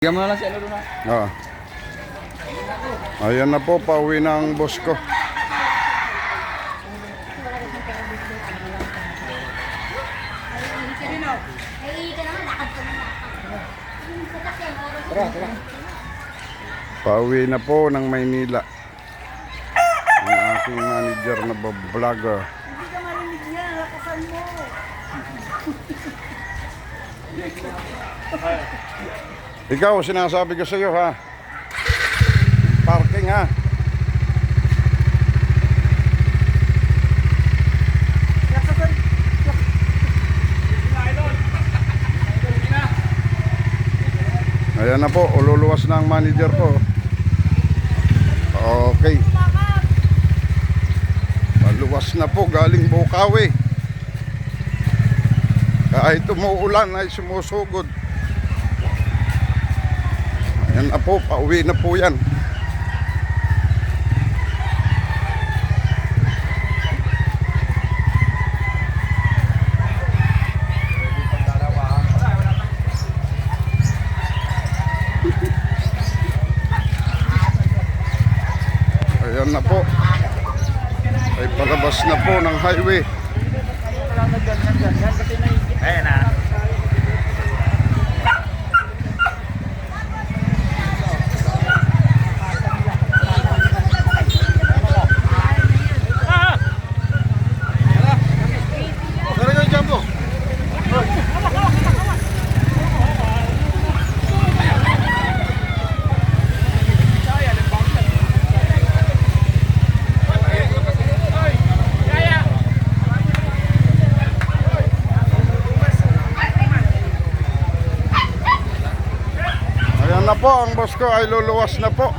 Bigyan mo na lang si ano doon ha. Ah. Ayan na po, pauwi na ang boss ko. Pauwi na po ng Maynila ang aking manager na vlogger. Hindi ka marinig niya, lakasan mo. Ikaw, sinasabi ko sa iyo ha. Parking ha. Lakasan. Ayan na po, ululuwas na ang manager ko. Okay. Maluwas na po, galing Bukawi. Kahit umuulan ay sumusugod. Ayan na po, pauwi na po yan. Ayan na po. Ay palabas na po ng highway. Ayan na. Ayan na po, ang boss ko ay luluwas na po.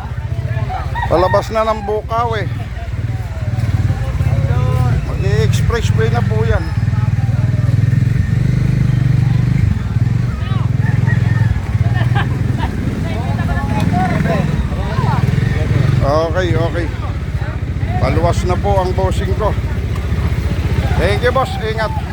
Palabas na ng Bukawi. Mag-i-expressway na po yan. Okay, okay. Paluwas na po ang bossing ko. Thank you boss, ingat.